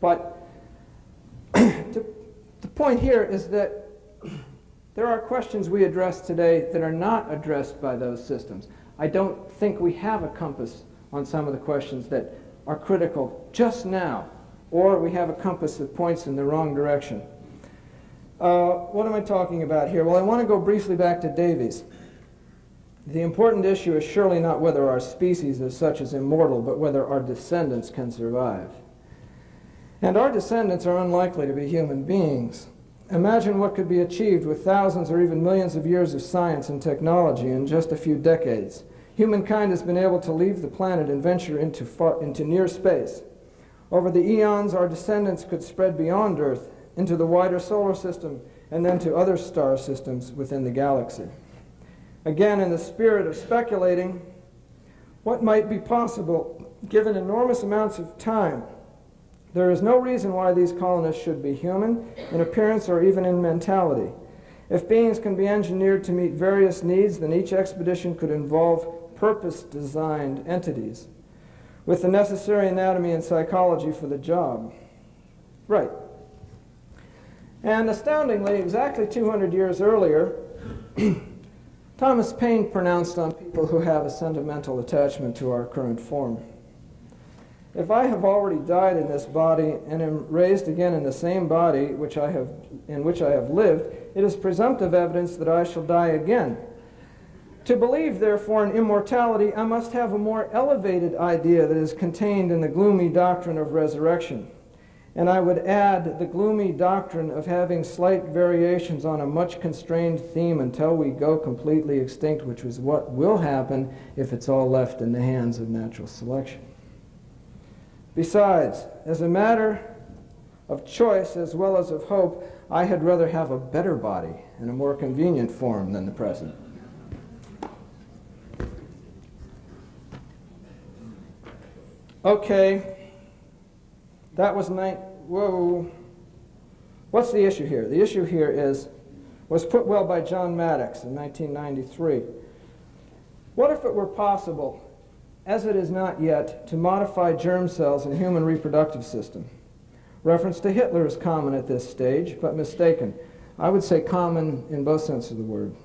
But the point here is that there are questions we address today that are not addressed by those systems. I don't think we have a compass on some of the questions that are critical just now, or we have a compass that points in the wrong direction. What am I talking about here? Well, I want to go briefly back to Davies. The important issue is surely not whether our species as such is immortal, but whether our descendants can survive. And our descendants are unlikely to be human beings. Imagine what could be achieved with thousands or even millions of years of science and technology in just a few decades. Humankind has been able to leave the planet and venture into near space. Over the eons, our descendants could spread beyond Earth into the wider solar system and then to other star systems within the galaxy. Again, in the spirit of speculating, what might be possible given enormous amounts of time? There is no reason why these colonists should be human in appearance or even in mentality. If beings can be engineered to meet various needs, then each expedition could involve purpose-designed entities with the necessary anatomy and psychology for the job. Right. And astoundingly, exactly 200 years earlier, Thomas Paine pronounced on people who have a sentimental attachment to our current form. If I have already died in this body and am raised again in the same body in which I have lived, it is presumptive evidence that I shall die again. To believe, therefore, in immortality, I must have a more elevated idea that is contained in the gloomy doctrine of resurrection. And I would add the gloomy doctrine of having slight variations on a much constrained theme until we go completely extinct, which is what will happen if it's all left in the hands of natural selection. Besides, as a matter of choice as well as of hope, I had rather have a better body in a more convenient form than the present. Okay, that was whoa. What's the issue here? The issue here was put well by John Maddox in 1993. What if it were possible, as it is not yet, to modify germ cells in the human reproductive system? Reference to Hitler is common at this stage, but mistaken. I would say common in both senses of the word.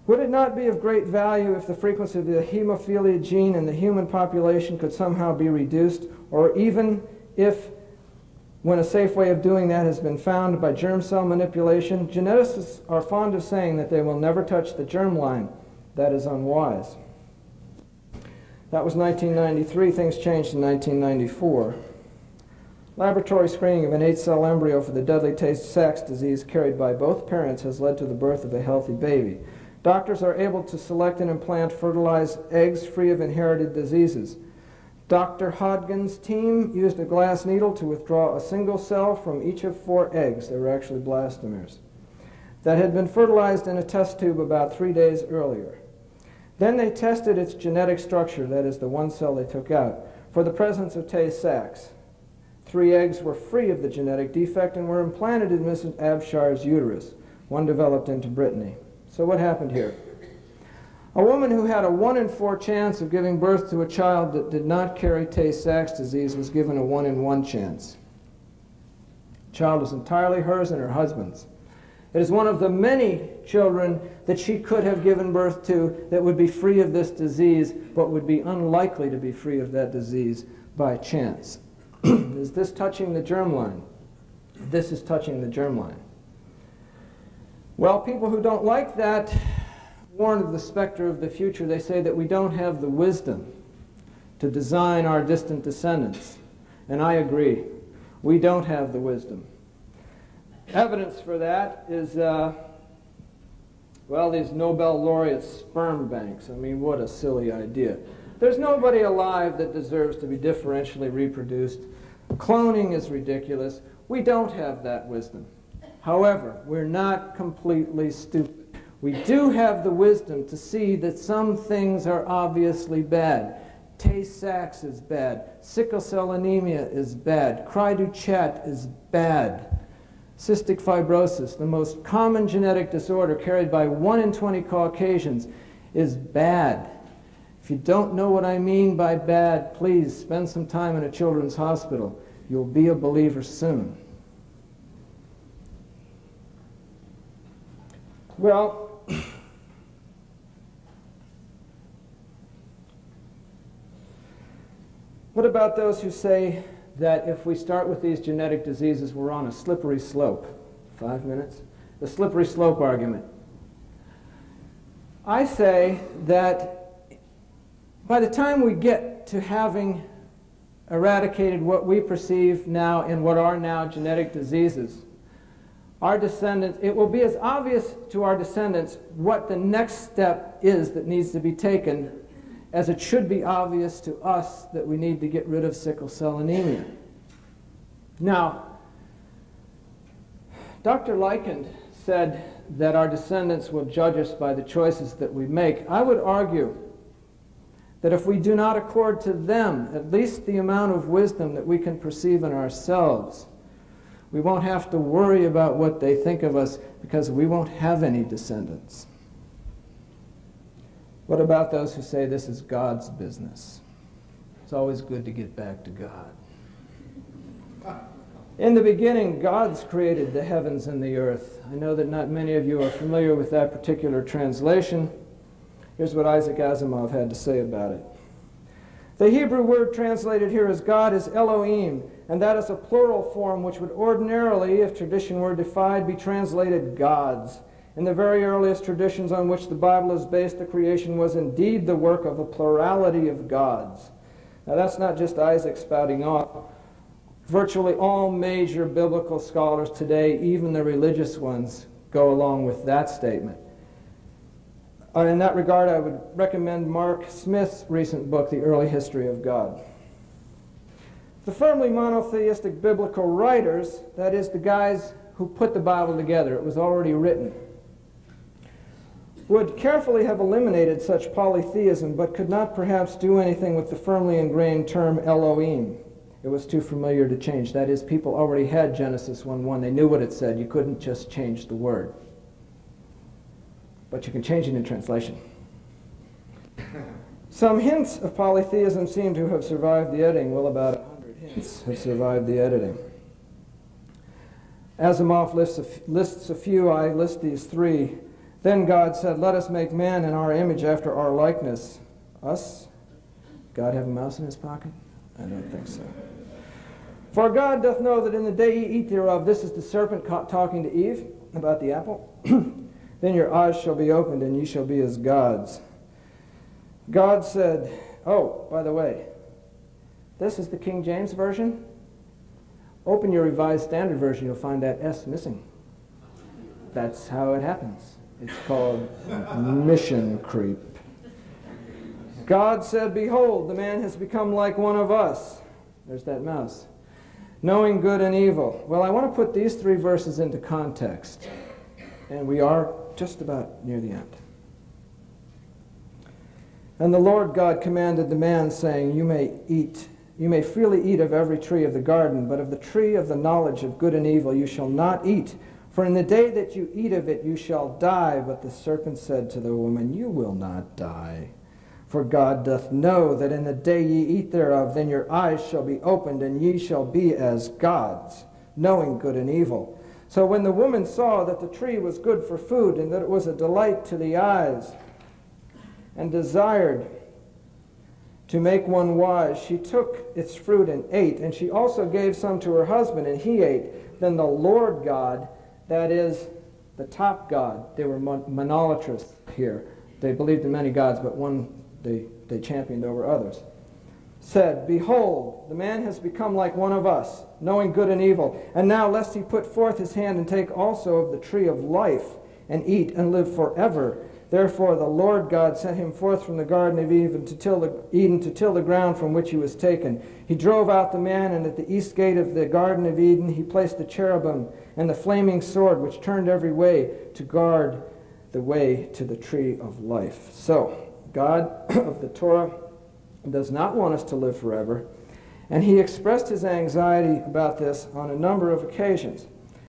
Would it not be of great value if the frequency of the hemophilia gene in the human population could somehow be reduced, or even if, when a safe way of doing that has been found by germ cell manipulation? Geneticists are fond of saying that they will never touch the germline. That is unwise. That was 1993. Things changed in 1994. Laboratory screening of an 8-cell embryo for the deadly Tay-Sachs disease carried by both parents has led to the birth of a healthy baby. Doctors are able to select and implant fertilized eggs free of inherited diseases. Dr. Hodgkin's team used a glass needle to withdraw a single cell from each of 4 eggs, they were actually blastomeres, that had been fertilized in a test tube about 3 days earlier. Then they tested its genetic structure, that is the one cell they took out, for the presence of Tay-Sachs. 3 eggs were free of the genetic defect and were implanted in Mrs. Abshire's uterus. One developed into Brittany. So what happened here? A woman who had a 1 in 4 chance of giving birth to a child that did not carry Tay-Sachs disease was given a 1 in 1 chance. The child was entirely hers and her husband's. It is one of the many children that she could have given birth to that would be free of this disease, but would be unlikely to be free of that disease by chance. Is this touching the germline? This is touching the germline. Well, people who don't like that warn of the specter of the future. They say that we don't have the wisdom to design our distant descendants. And I agree. We don't have the wisdom. Evidence for that is, well, these Nobel laureate sperm banks. I mean, what a silly idea. There's nobody alive that deserves to be differentially reproduced. Cloning is ridiculous. We don't have that wisdom. However, we're not completely stupid. We do have the wisdom to see that some things are obviously bad. Tay-Sachs is bad. Sickle cell anemia is bad. Cry-du-chat is bad. Cystic fibrosis, the most common genetic disorder carried by 1 in 20 Caucasians, is bad. If you don't know what I mean by bad, please spend some time in a children's hospital. You'll be a believer soon. Well, what about those who say that if we start with these genetic diseases, we're on a slippery slope? 5 minutes? The slippery slope argument. I say that by the time we get to having eradicated what we perceive now in what are now genetic diseases, our descendants, it will be as obvious to our descendants what the next step is that needs to be taken as it should be obvious to us that we need to get rid of sickle cell anemia. Now, Dr. Leikind said that our descendants will judge us by the choices that we make. I would argue that if we do not accord to them at least the amount of wisdom that we can perceive in ourselves, we won't have to worry about what they think of us because we won't have any descendants. What about those who say this is God's business? It's always good to get back to God. In the beginning, God's created the heavens and the earth. I know that not many of you are familiar with that particular translation. Here's what Isaac Asimov had to say about it. The Hebrew word translated here as God is Elohim, and that is a plural form which would ordinarily, if tradition were defied, be translated gods. In the very earliest traditions on which the Bible is based, the creation was indeed the work of a plurality of gods. Now that's not just Isaac spouting off. Virtually all major biblical scholars today, even the religious ones, go along with that statement. In that regard, I would recommend Mark Smith's recent book, The Early History of God. The firmly monotheistic biblical writers, that is, the guys who put the Bible together, it was already written, would carefully have eliminated such polytheism, but could not perhaps do anything with the firmly ingrained term Elohim. It was too familiar to change. That is, people already had Genesis 1:1. They knew what it said. You couldn't just change the word. But you can change it in translation. Some hints of polytheism seem to have survived the editing. Well, about 100 hints have survived the editing. Asimov lists a few. I list these 3. Then God said, "Let us make man in our image after our likeness." Us? God have a mouse in his pocket? I don't think so. "For God doth know that in the day ye eat thereof," this is the serpent talking to Eve about the apple, "then your eyes shall be opened, and ye shall be as gods." God said, oh, by the way, this is the King James Version. Open your Revised Standard Version, you'll find that S missing. That's how it happens. It's called mission creep. God said, "Behold, the man has become like one of us." There's that mouse. "Knowing good and evil." Well, I want to put these 3 verses into context. And we are just about near the end. "And the Lord God commanded the man, saying, You may freely eat of every tree of the garden, but of the tree of the knowledge of good and evil you shall not eat. For in the day that you eat of it you shall die. But the serpent said to the woman, You will not die. For God doth know that in the day ye eat thereof, then your eyes shall be opened, and ye shall be as gods, knowing good and evil. So when the woman saw that the tree was good for food, and that it was a delight to the eyes, and desired to make one wise, she took its fruit and ate, and she also gave some to her husband, and he ate. Then the Lord God," that is, the top God, they were monolatrists here. They believed in many gods, but one they championed over others, "said, Behold, the man has become like one of us, knowing good and evil. And now lest he put forth his hand and take also of the tree of life, and eat and live forever. Therefore the Lord God sent him forth from the Garden of Eden to till the ground from which he was taken. He drove out the man, and at the east gate of the Garden of Eden he placed the cherubim and the flaming sword, which turned every way to guard the way to the tree of life." So, God of the Torah does not want us to live forever, and he expressed his anxiety about this on a number of occasions.